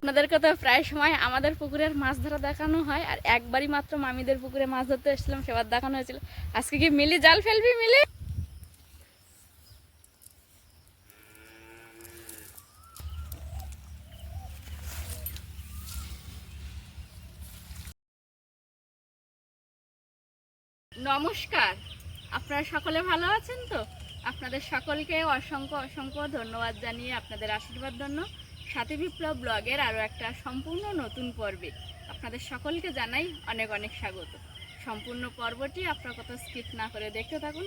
আপনাদেরকে তো প্রায় সময় আমাদের পুকুরের মাছ ধরা দেখানো হয়, আর একবারই মাত্র মামিদের পুকুরে মাছ ধরতে এসেছিলাম, সেবার দেখানো হয়েছিল। আজকে কি মিলি জাল ফেলবি? মিলি নমস্কার, আপনারা সকলে ভালো আছেন তো? আপনাদের সকলকে অসংখ্য অসংখ্য ধন্যবাদ জানিয়ে আপনাদের আশীর্বাদ জন্য সাথী বিপ্লব ব্লগের আরও একটা সম্পূর্ণ নতুন পর্বে আপনাদের সকলকে জানাই অনেক অনেক স্বাগত। সম্পূর্ণ পর্বটি আপনার কথা স্কিপ না করে দেখতে থাকুন,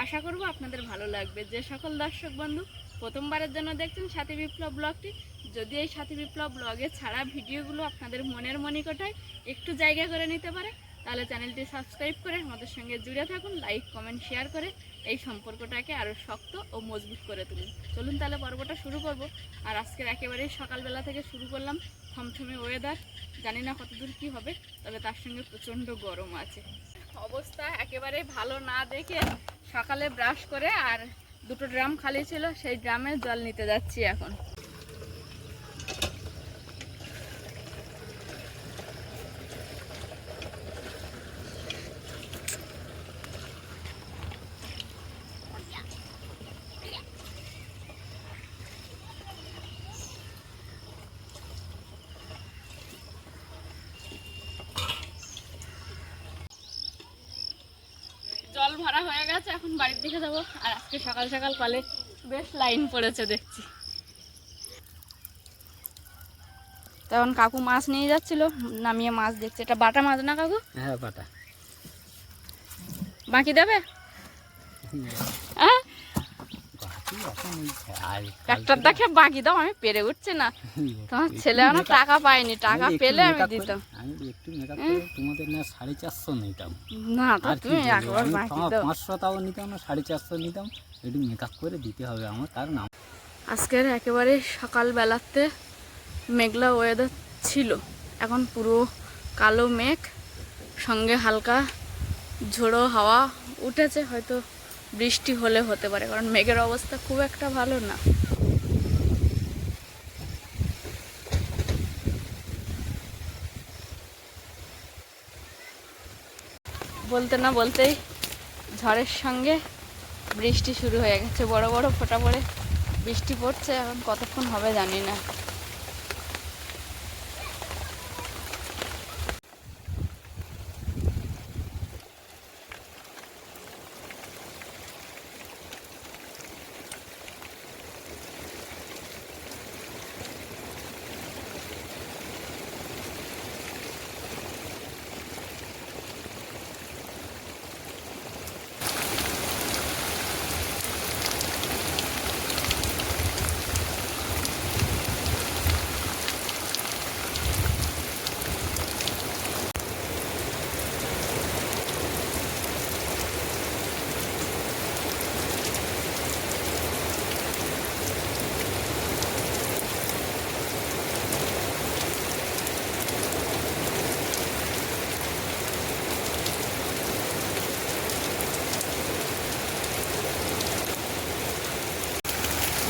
আশা করব আপনাদের ভালো লাগবে। যে সকল দর্শক বন্ধু প্রথমবারের জন্য দেখছেন সাথী বিপ্লব ব্লগটি, যদি এই সাথী বিপ্লব ব্লগে ছাড়া ভিডিওগুলো আপনাদের মনের মনিকটায় একটু জায়গা করে নিতে পারে, তাহলে চ্যানেলটি সাবস্ক্রাইব করে আমাদের সঙ্গে জুড়ে থাকুন, লাইক কমেন্ট শেয়ার করে এই সম্পর্কটাকে আরও শক্ত ও মজবুত করে তুলুন। চলুন তাহলে পর্বটা শুরু করব। আর আজকের একেবারেই সকালবেলা থেকে শুরু করলাম, থমথমে ওয়েদার, জানি না কতদূর কী হবে, তবে তার সঙ্গে প্রচণ্ড গরম আছে। অবস্থা একেবারে ভালো না দেখে সকালে ব্রাশ করে আর দুটো ড্রাম খালি ছিল, সেই ড্রামে জল নিতে যাচ্ছি এখন। জল ভরা হয়ে গেছে, এখন বাড়ির দিকে যাবো। আর আজকে সকাল সকাল কলে বেশ লাইন পড়েছে দেখছি। তখন কাকু মাছ নিয়ে যাচ্ছিল, নামিয়ে মাছ দেখছে। এটা বাটা মাছ না কাকু? হ্যাঁ বাটা। বাকি দেবে? একটা দেখে বাকি দাও, আমি পেরে উঠছি না। তোমার ছেলে এখনো টাকা পায়নি, টাকা পেলে আমি দিতাম। আমি একটু মেকআপ করে তোমাদের না 450 নিতাম। না তো তুমি একবার বাকি দাও। 500 তাও নিতাম না, 450 নিতাম। একটু মেকআপ করে দিতে হবে আমার, কারণ আজকের একেবারে সকালবেলাতে মেঘলা ওয়েদার ছিল, এখন পুরো কালো মেঘ, সঙ্গে হালকা ঝোড়ো হাওয়া উঠেছে। হয়তো বৃষ্টি হলে হতে পারে, কারণ মেঘের অবস্থা খুব একটা ভালো না। বলতে না বলতেই ঝড়ের সঙ্গে বৃষ্টি শুরু হয়ে গেছে, বড় বড় ফোঁটা পড়ে বৃষ্টি পড়ছে। এখন কতক্ষণ হবে জানি না।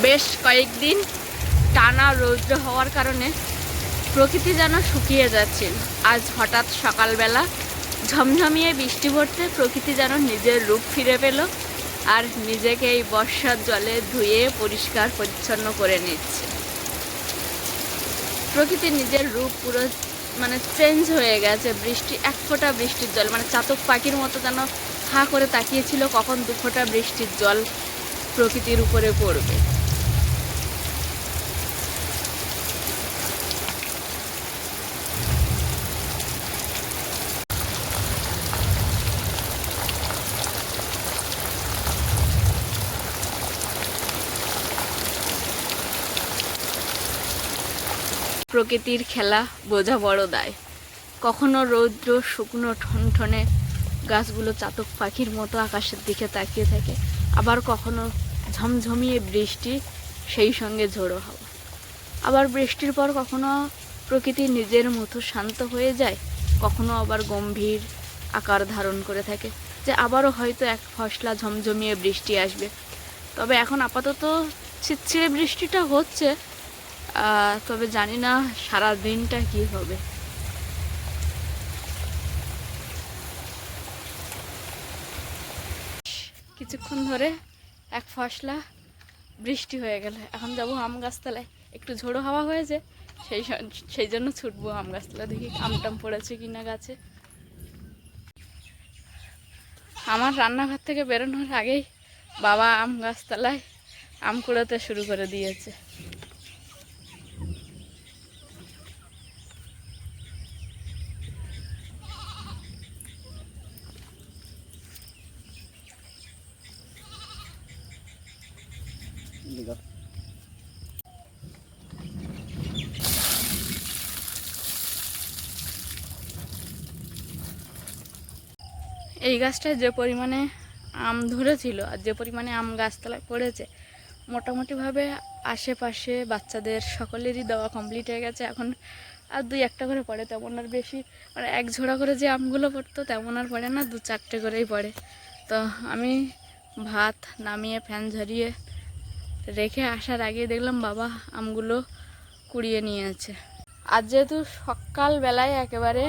বেশ কয়েকদিন টানা রৌদ্র হওয়ার কারণে প্রকৃতি যেন শুকিয়ে যাচ্ছিল। আজ হঠাৎ সকালবেলা ঝমঝমিয়ে বৃষ্টি পড়তে প্রকৃতি যেন নিজের রূপ ফিরে পেল, আর নিজেকে এই বর্ষার জলে ধুয়ে পরিষ্কার পরিচ্ছন্ন করে নিচ্ছে। প্রকৃতি নিজের রূপ পুরো চেঞ্জ হয়ে গেছে। বৃষ্টি, এক ফোঁটা বৃষ্টির জল, চাতক পাখির মতো যেন হাঁ করে তাকিয়েছিল কখন দু ফোঁটা বৃষ্টির জল প্রকৃতির উপরে পড়বে। প্রকৃতির খেলা বোঝা বড় দায়। কখনো রৌদ্র শুকনো ঠনঠনে গাছগুলো চাতক পাখির মতো আকাশের দিকে তাকিয়ে থাকে, আবার কখনো ঝমঝমিয়ে বৃষ্টি, সেই সঙ্গে ঝোড়ো হাওয়া। আবার বৃষ্টির পর কখনো প্রকৃতি নিজের মতো শান্ত হয়ে যায়, কখনো আবার গম্ভীর আকার ধারণ করে থাকে, যে আবারও হয়তো এক ফসলা ঝমঝমিয়ে বৃষ্টি আসবে। তবে এখন আপাতত ছিটছিড়ে বৃষ্টিটা হচ্ছে, তবে জানি না সারা দিনটা কি হবে। কিছুক্ষণ ধরে এক ফসলা বৃষ্টি হয়ে গেল, এখন যাবো আম গাছতলায়। একটু ঝোড়ো হাওয়া হয়েছে, সেই জন্য ছুটবো আম গাছতলা, দেখি আম টাম পড়েছে কিনা গাছে। আমার রান্নাঘর থেকে বেরোনোর আগেই বাবা আম গাছতলায় আম কুড়োতে শুরু করে দিয়েছে। এই গাছটায় যে পরিমাণে আম ধরেছিল আর যে পরিমাণে আম গাছতলায় পড়েছে, মোটামুটিভাবে আশেপাশে বাচ্চাদের সকলেরই দেওয়া কমপ্লিট হয়ে গেছে। এখন আর দুই একটা করে পড়ে, তেমন আর বেশি মানে এক ঝোড়া করে যে আমগুলো পড়তো তেমন আর পড়ে না, 2-4টে করেই পড়ে। তো আমি ভাত নামিয়ে ফ্যান ঝরিয়ে রেখে আসার আগে দেখলাম বাবা আমগুলো কুড়িয়ে নিয়েছে। আর যেহেতু সকালবেলায় একেবারে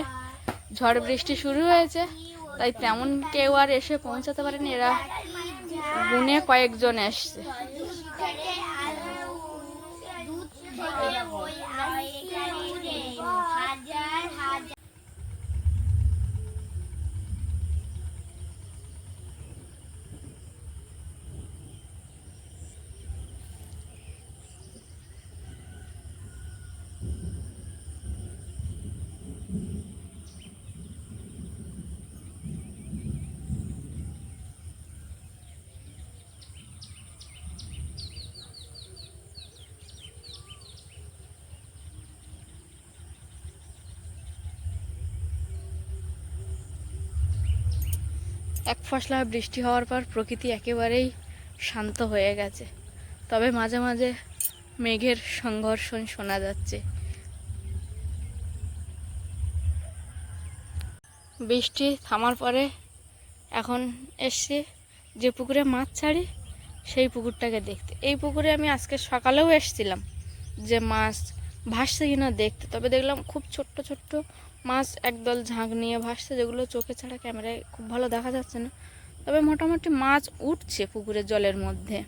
ঝড় বৃষ্টি শুরু হয়েছে, তাই তেমন কেউ আর এসে পৌঁছাতে পারেনি, এরা গুনে কয়েকজন এসছে। এক ফসলা বৃষ্টি হওয়ার পর প্রকৃতি একেবারেই শান্ত হয়ে গেছে, তবে মাঝে মাঝে মেঘের সংঘর্ষণ শোনা যাচ্ছে। বৃষ্টি থামার পরে এখন এসছি যে পুকুরে মাছ ছাড়ি সেই পুকুরটাকে দেখতে। এই পুকুরে আমি আজকে সকালেও এসেছিলাম যে মাছ ভাসছে কিনা দেখতে, তবে দেখলাম খুব ছোট্ট ছোট্ট মাছ একদল ঝাঁক নিয়ে ভাসছে, যেগুলো চোখে ছাড়া ক্যামেরায় খুব ভালো দেখা যাচ্ছে না, তবে মোটামুটি মাছ উঠছে পুকুরের জলের মধ্যে।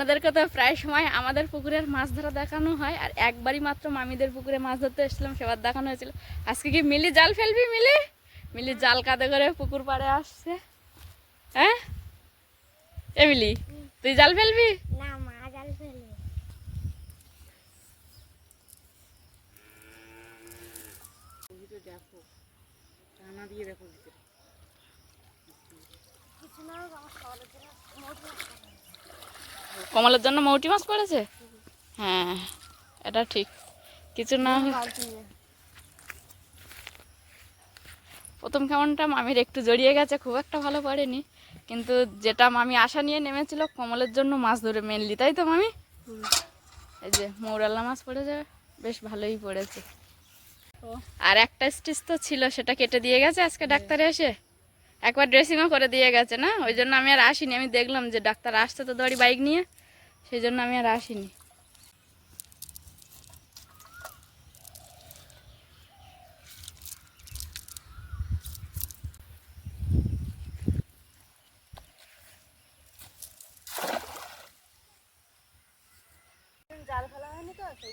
আপনাদেরকে তো প্রায় সময় আমাদের পুকুরের মাছ ধরা দেখানো হয়, আর একবারই মাত্র মামিদের পুকুরে মাছ ধরতে এসেছিলাম, সেবার দেখানো হয়েছিল। আজকে কি মিলি জাল ফেলবি? মিলি জাল কাঁধে করে পুকুর পাড়ে আসছে। হ্যাঁ এমিলি, তুই জাল ফেলবি? না, মা জাল ফেলবে। দেখো টানা দিয়ে দেখো ভিতরে কিছু না, আমার সকালের জন্য কমলের জন্য মৌটি মাছ পড়েছে। হ্যাঁ এটা ঠিক, কিছু না প্রথম কেমনটা মামির একটু জড়িয়ে গেছে, খুব একটা ভালো পড়েনি, কিন্তু যেটা মামি আশা নিয়ে নেমেছিল কমলের জন্য মাছ ধরে মেনলি, তাই তো মামি? এই যে মৌরালা মাছ পড়েছে, বেশ ভালোই পড়েছে। আর একটা স্টিচ তো ছিল, সেটা কেটে দিয়ে গেছে আজকে ডাক্তারে এসে, একবার ড্রেসিংও করে দিয়ে গেছে না, ওই জন্য আমি আর আসিনি। আমি দেখলাম যে ডাক্তার আসতে তো দড়ি বাইক নিয়ে, সেই জন্য আমি আর আসিনি।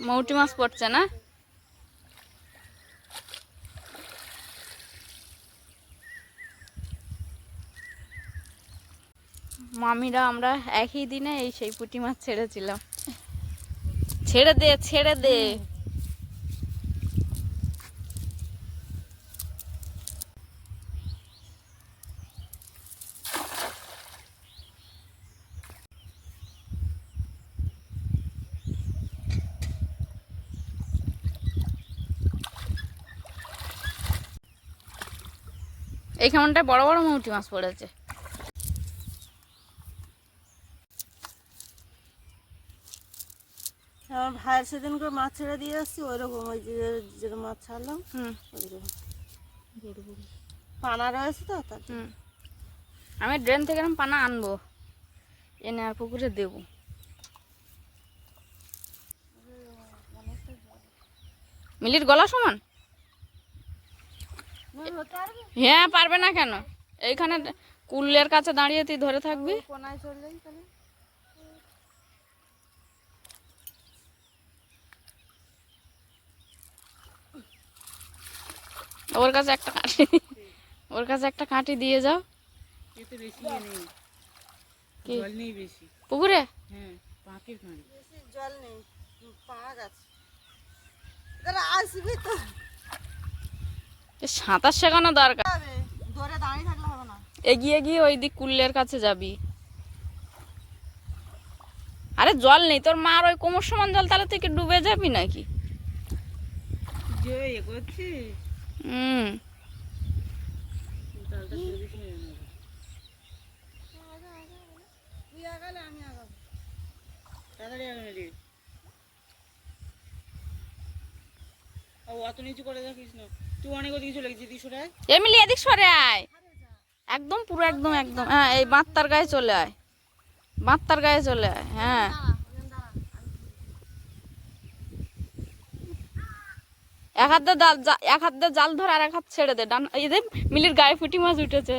মৌটি মাছ পড়ছে না? মামিরা আমরা একই দিনে এই সেই পুঁটি মাছ ছেড়েছিলাম। ছেড়ে দে ছেড়ে দে। এইখানটায় বড় বড় মৌটি মাছ পড়েছে। আমার ভাইয়ের সেদিন করে মাছ ছেড়ে দিয়ে আসছি ওইরকম ওই যে যেরকম মাছ ছাড়লাম ওইরকম পানা রয়েছে তো তার জন্য। আমি ড্রেন থেকে এরকম পানা আনবো, এনে আর পুকুরে দেবো। মিলির গলা সমান? হ্যাঁ, পারবে না কেন? এইখানে কুলের কাছে দাঁড়িয়ে তুই ধরে থাকবি। কোনায় চললেই তাহলে ওর কাছে একটা কাঠি, ওর কাছে একটা কাঠি দিয়ে যাও। এতে বেশি ইয়ে নেই, কি? জল নেই বেশি পুকুরে হ্যাঁ, পাঁকের পানি। বেশি জল নেই, পাক আছে। এরা আসবি তো এ সাঁতার শেখানো দরকার। হবে, ধরে দাঁড়িয়ে থাকলে হবে না। এগিয়ে গিয়ে ওই দিক কুলের কাছে যাবি। আরে জল নেই তোর মার ওই কোমর সমান জল, তাহলে তুই কি ডুবে যাবি নাকি? যে এ করছি হুম, জলটা ছেড়ে দিস না। তুই আগালে আমি আগাবো। তাড়াতাড়ি আগে রে। ও অত নিচু করে রাখিস না, তুই অনেক ওদিকে চলে গেছিস 200 টায়। এমিলি এদিক সরে আয়, একদম পুরো একদম একদম। হ্যাঁ, এই বাঁত্তার গায়ে চলে আয়, বাঁত্তার গায়ে চলে আয়। হ্যাঁ, এক হাত দিয়ে এক হাত দিয়ে জাল ধর আর এক হাত ছেড়ে দে। ডান এই যে মিলির গায়ে পুঁটি মাছ উঠেছে,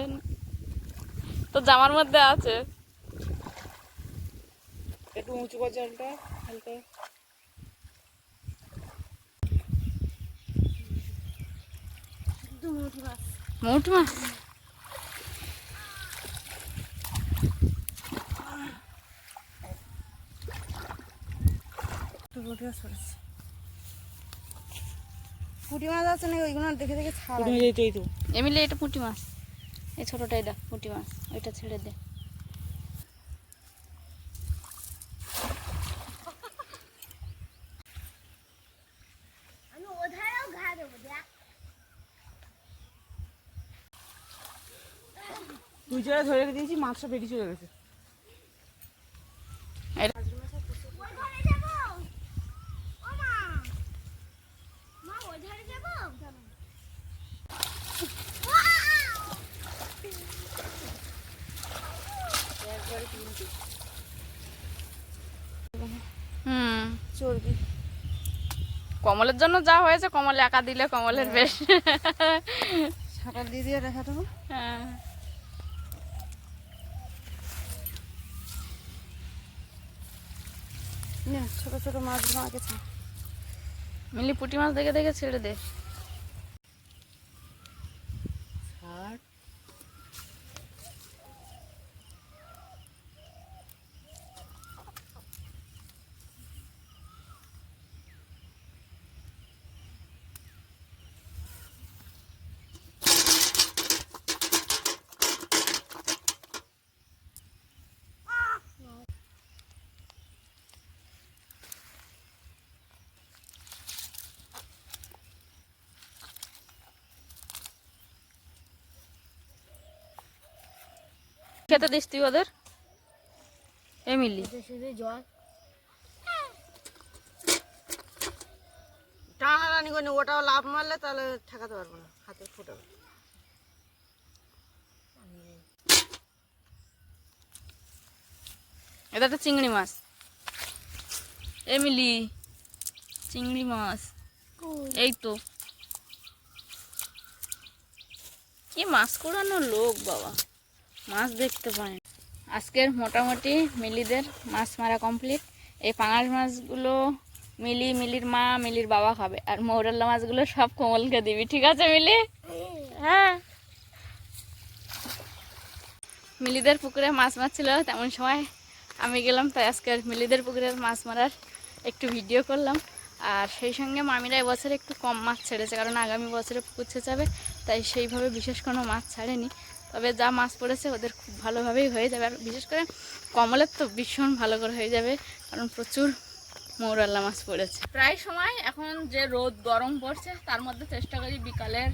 তো জামার মধ্যে আছে। একটু উঁচু কর জলটা হালকা। মৌটি মাছ পুঁটি মাছ আছে না ওইগুলো দেখে দেখে ছাড়া। তুমি যেই তুই তো এমিলি, এটা পুঁটি মাছ, এই ছোটটাই দেখ পুঁটি মাছ, ওইটা ছেড়ে দে। আমি ওধারেও ঘা দেবো দেখ। তুই যেটা ধরে রেখে দিয়েছি মাছটা বেরিয়ে চলে গেছে। ওধারে যাবো ও মা, মা ওধারে যাবো। হুম, চর্বি কমলের জন্য যা হয়েছে, কমল একা দিলে কমলের বেশ। সাঁটার দিয়ে দিয়ে রেখে দেবো। হ্যাঁ, না ছোট ছোট মাছগুলো আগে ছাড়। মিলি পুঁটি মাছ দেখে দেখে ছেড়ে দে। আর খেতে দিস তুই ওদের, এমিলি। শুধু জল টানাটানি করে ওটাও লাভ মারলে তাহলে ঠেকাতে পারবো না, হাতে ফুটাবে। এটা একটা চিংড়ি মাছ, এমিলি, চিংড়ি মাছ। এই তো কি মাছ কুড়ানোর লোক বাবা, মাছ দেখতে পায় না। আজকের মোটামুটি মিলিদের মাছ মারা কমপ্লিট। এই পাঙাশ মাছগুলো মিলির মা, মিলির বাবা খাবে, আর মৌরল্লা মাছগুলো সব কোমলকে দিবি, ঠিক আছে মিলি? হ্যাঁ, মিলিদের পুকুরে মাছ মারছিল, তেমন সময় আমি গেলাম, তাই আজকের মিলিদের পুকুরে মাছ মারার একটু ভিডিও করলাম। আর সেই সঙ্গে মামিরা এবছরে একটু কম মাছ ছেড়েছে, কারণ আগামী বছরে পুকুর ছেঁচাবে, তাই সেইভাবে বিশেষ কোনো মাছ ছাড়েনি। তবে যা মাছ পড়েছে ওদের খুব ভালোভাবেই হয়ে যাবে, আর বিশেষ করে কমলের তো ভীষণ ভালো করে হয়ে যাবে, কারণ প্রচুর মৌরল্লা মাছ পড়েছে। প্রায় সময় এখন যে রোদ গরম পড়ছে, তার মধ্যে চেষ্টা করি বিকালের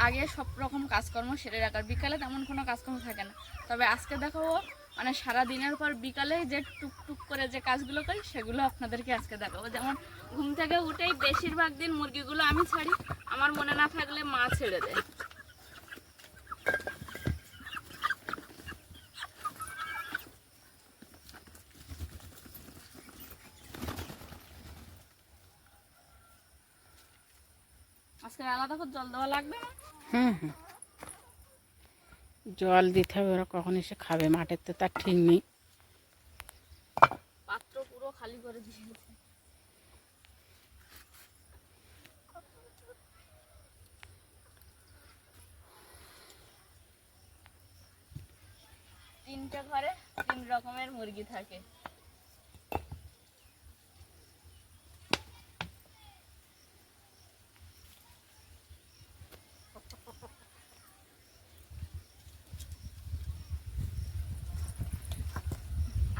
আগে সব রকম কাজকর্ম সেরে রাখার, বিকালে তেমন কোনো কাজকর্ম থাকে না। তবে আজকে দেখাবো মানে সারা দিনের পর বিকালে যে টুকটুক করে যে কাজগুলো করি সেগুলো আপনাদেরকে আজকে দেখাবো। যেমন ঘুম থেকে উঠেই বেশিরভাগ দিন মুরগিগুলো আমি ছাড়ি, আমার মনে না থাকলে মা ছেড়ে দেয়। আজকে আলাদা করে জল দেওয়া লাগবে না? হুম হুম, জল দিতে হবে, ওরা কখন এসে খাবে, মাঠের তো তার ঠিক নেই। পাত্র পুরো খালি করে দিয়েছে। তিনটে ঘরে 3 রকমের মুরগি থাকে।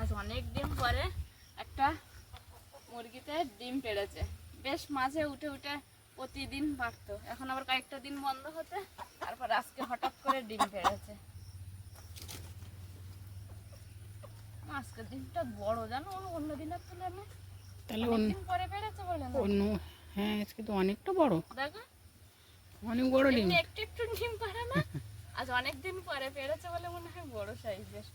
আজ অনেক দিন পরে একটা মুরগিতে ডিম পেড়েছে। বেশ মাঝে উঠে উঠে প্রতিদিন পারতো, এখন আবার কয়েকটা দিন বন্ধ হতে, তারপর আজকে হঠাৎ করে ডিম পেড়েছে। আজকের ডিমটা বড় জানো, অন্য দিনের তুলনায় তাহলে অনেকদিন পরে পেড়েছে বলে না? অন্য, হ্যাঁ আজকে তো অনেকটা বড়, দেখো অনেক বড় ডিম। এমনি একটু একটু ডিম পারে না, আজ অনেকদিন পরে পেড়েছে বলে মনে হয় বড় সাইজের।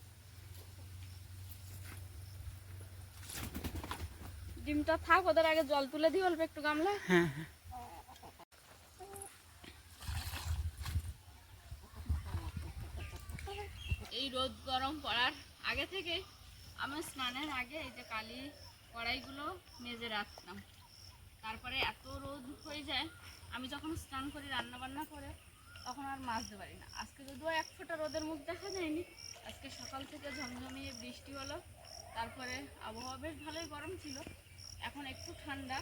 ডিমটা থাক, ওদের আগে জল তুলে দিই অল্প একটু গামলায়। হ্যাঁ হ্যাঁ, এই রোদ গরম পড়ার আগে থেকে আমি স্নানের আগে এই যে কালি কড়াইগুলো মেজে রাখতাম। তারপরে এত রোদ হয়ে যায়, আমি যখন স্নান করি রান্না বান্না করে তখন আর মাজতে পারি না। আজকে যদিও 1 ফোঁটা রোদের মুখ দেখা যায়নি, আজকে সকাল থেকে ঝমঝমিয়ে বৃষ্টি হলো, তারপরে আবহাওয়া বেশ ভালোই গরম ছিল, এখন একটু ঠান্ডা।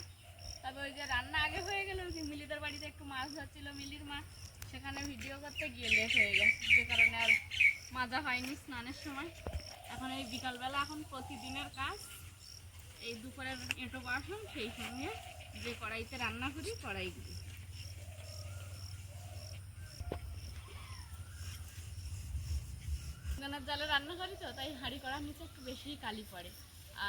তবে ওই যে রান্না আগে হয়ে গেল, মিলিদের বাড়িতে একটু মাছ ধরছিল মিলির মা, সেখানে ভিডিও করতে গিয়ে লেট হয়ে গেছে, যে কারণে আর মাজা হয়নি স্নানের সময়। এখন এই বিকালবেলা এখন প্রতিদিনের কাজ, এই দুপুরের এঁটো বাসন, সেই সঙ্গে যে কড়াইতে রান্না করি কড়াইগুলি। গানের জালে রান্না করি তো, তাই হাঁড়ি কড়ার নিচে একটু বেশি কালি পড়ে।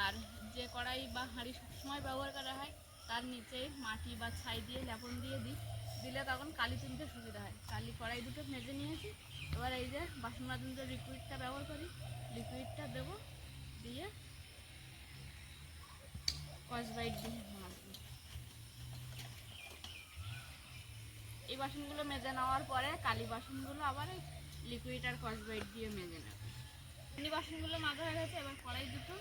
আর যে কড়াই বা হাঁড়ি সবসময় ব্যবহার করা হয় তার নিচে মাটি বা ছাই দিয়ে লেপন দিয়ে দিই, দিলে তখন কালি তুলতে সুবিধা হয়। কালি কড়াই দুটো মেজে নিয়েছি, এবার এই যে বাসন মাজুন যে লিকুইডটা ব্যবহার করি, লিকুইডটা দেবো, দিয়ে স্কচব্রাইট দিয়ে মাজবো। এই বাসনগুলো মেজে নেওয়ার পরে কালি বাসনগুলো আবার লিকুইড আর স্কচব্রাইট দিয়ে মেজে নেব। এই বাসনগুলো মাজা হয়ে গেছে, এবার কড়াই দুটো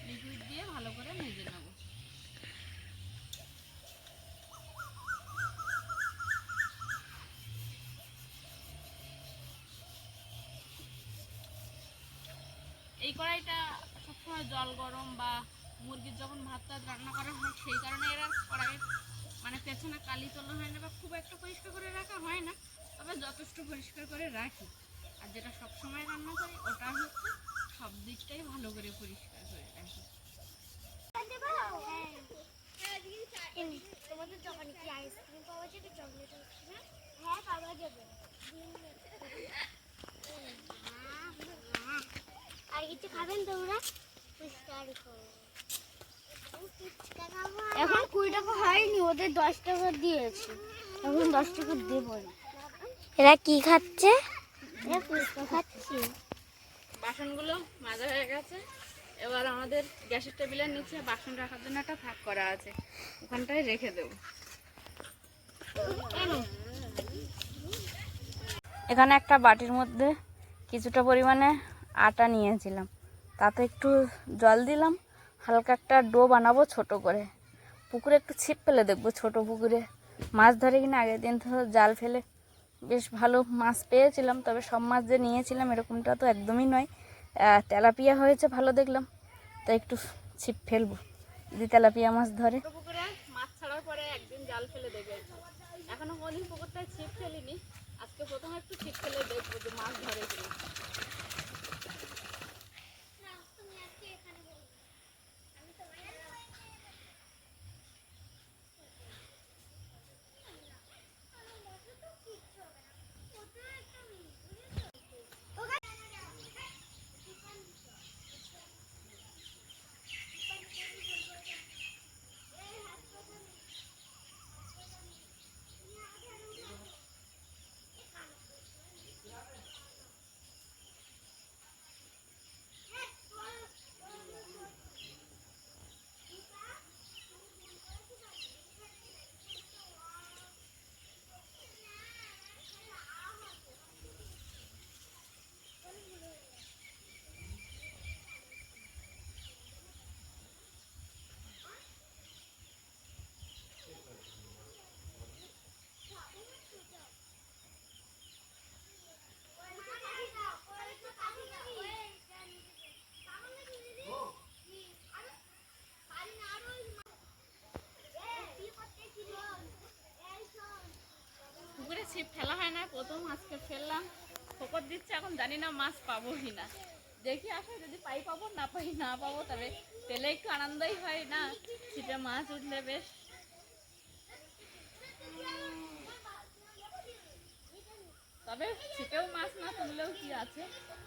লিকুইড দিয়ে ভালো করে মেজে নেব। এই কড়াইটা সবসময় জল গরম বা মুরগির যখন ভাত টাত রান্না করা হয় সেই কারণে এরা কড়াইয়ের মানে পেছনে কালি তোলা হয় না বা খুব একটা পরিষ্কার করে রাখা হয় না, তবে যথেষ্ট পরিষ্কার করে রাখি। আর যেটা সবসময় রান্না করি ওটা হচ্ছে সব দিকটাই ভালো করে পরিষ্কার করে রাখি। তোমাদের দোকানে কি আইসক্রিম পাওয়া যাবে, চকলেট আইসক্রিম? হ্যাঁ পাওয়া যাবে। আর কিছু খাবেন তোমরা? এখন 20 টাকা হয়নি, ওদের 10 টাকা দিয়েছে, এখন 10 টাকা দেবো না। এরা কি খাচ্ছে? এরা ফুচকা খাচ্ছে। বাসনগুলো মাজা হয়ে গেছে, এবার আমাদের গ্যাসের টেবিলের নিচে বাসন রাখার জন্য একটা থাক করা আছে, ওখানটায় রেখে দেবো। এখানে একটা বাটির মধ্যে কিছুটা পরিমাণে আটা নিয়েছিলাম, তাতে একটু জল দিলাম, হালকা একটা ডো বানাবো ছোট করে। পুকুরে একটু ছিপ ফেলে দেখবো, ছোট পুকুরে মাছ ধরে কিনা। আগের দিন তো জাল ফেলে বেশ ভালো মাছ পেয়েছিলাম, তবে সব মাছ যে নিয়েছিলাম এরকমটা তো একদমই নয়, তেলাপিয়া হয়েছে ভালো দেখলাম, তাই একটু ছিপ ফেলবো, যদি তেলাপিয়া মাছ ধরে। পুকুরে মাছ ছাড়ার পরে একদিন জাল ফেলে দেখেছি, এখনো কোনদিন পুকুরটায় ছিপ ফেলিনি, আজকে প্রথমে একটু ছিপ ফেলে দেখবো যে মাছ ধরে কিনা। ফেলা হয় না, প্রথম আজকে ফেললাম, ফোকর দিচ্ছে, এখন জানি না মাছ পাবো কি না। দেখি আসলে যদি পাই পাবো, না পাই না পাবো, তবে পেলে একটু আনন্দই হয় না, ছিপে মাছ উঠলে বেশ। তবে ছিপেও মাছ না তুললেও কি আছে,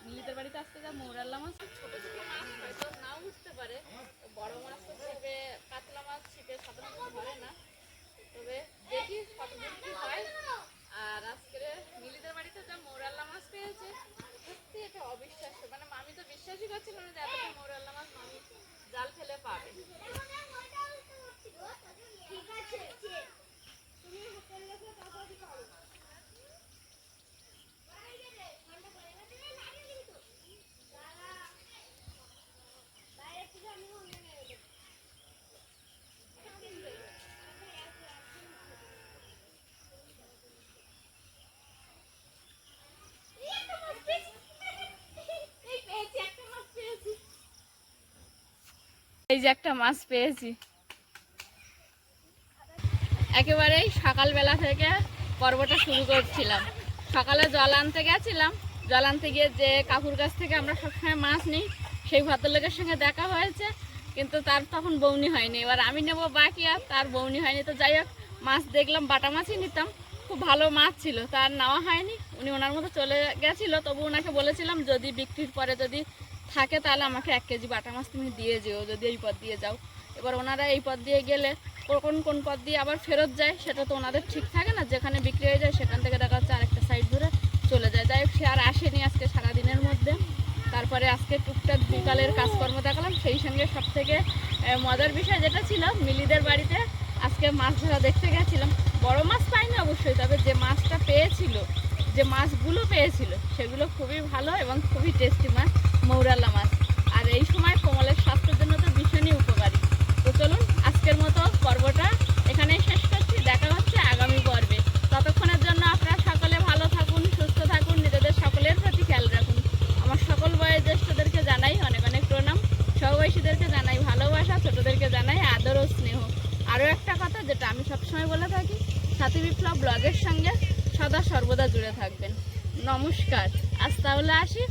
মিলিদের বাড়িতে আসতে যা মৌরাল্লা মাছ, ছোট ছোট মাছ হয়তো নাও উঠতে পারে, বড় মাছ তো ছিপে, কাতলা মাছ ছিপে সাধারণত ধরে না। তবে দেখি কতদিন কি হয়। আর আজকে মিলিদের বাড়িতে যা মৌরাল্লা মাছ পেয়েছে, সত্যি এটা অবিশ্বাস্য, মানে আমি তো বিশ্বাসই করছিলাম না যে এতটা মৌরাল্লা মাছ মামি জাল ফেলে পাবে। এই যে একটা মাছ পেয়েছি, একেবারেই সকালবেলা থেকে পর্বটা শুরু করছিলাম। সকালে জল আনতে গেছিলাম, জল আনতে গিয়ে যে কাকুর কাছ থেকে আমরা সবসময় মাছ নিই, সেই ভদ্রলোকের সঙ্গে দেখা হয়েছে, কিন্তু তার তখন বউনি হয়নি। এবার আমি নেব বাকি, আর তার বউনি হয়নি। তো যাই হোক, মাছ দেখলাম, বাটা মাছই নিতাম, খুব ভালো মাছ ছিল, তার নেওয়া হয়নি। উনি ওনার মতো চলে গেছিলো, তবু ওনাকে বলেছিলাম যদি বিক্রির পরে যদি থাকে তাহলে আমাকে 1 কেজি বাটা মাছ তুমি দিয়ে যেও, যদি এই পথ দিয়ে যাও। এবার ওনারা এই পথ দিয়ে গেলে কোন কোন পথ দিয়ে আবার ফেরত যায় সেটা তো ওনাদের ঠিক থাকে না, যেখানে বিক্রি হয়ে যায় সেখান থেকে দেখা যাচ্ছে আরেকটা সাইড ধরে চলে যায়। যাই হোক, সে আর আসেনি আজকে সারাদিনের মধ্যে। তারপরে আজকে টুকটাক বিকালের কাজকর্ম দেখালাম। সেই সঙ্গে সব থেকে মজার বিষয় যেটা ছিল, মিলিদের বাড়িতে আজকে মাছ ধরা দেখতে গেছিলাম। বড় মাছ পাইনি অবশ্যই, তবে যে মাছটা পেয়েছিল, যে মাছগুলো পেয়েছিল সেগুলো খুবই ভালো এবং খুবই টেস্টি মাছ, মৌরাল্লা মাছ। আর এই সময় কোমলের স্বাস্থ্যের জন্য তো ভীষণই উপকারী। তো চলুন আজকের মতো পর্বটা এখানেই শেষ করছি, দেখা হচ্ছে আগামী পর্বে। ততক্ষণের জন্য আপনারা সকলে ভালো থাকুন, সুস্থ থাকুন, নিজেদের সকলের প্রতি খেয়াল রাখুন। আমার সকল বয়োজ্যেষ্ঠদেরকে জানাই অনেক অনেক প্রণাম, সহবয়সীদেরকে জানাই ভালোবাসা, ছোটদেরকে জানাই আদর ও স্নেহ। আরও একটা কথা যেটা আমি সবসময় বলে থাকি, সাথী বিপ্লব ব্লগের সঙ্গে সদা সর্বদা জুড়ে থাকবেন। নমস্কার, আজ তাহলে আসি।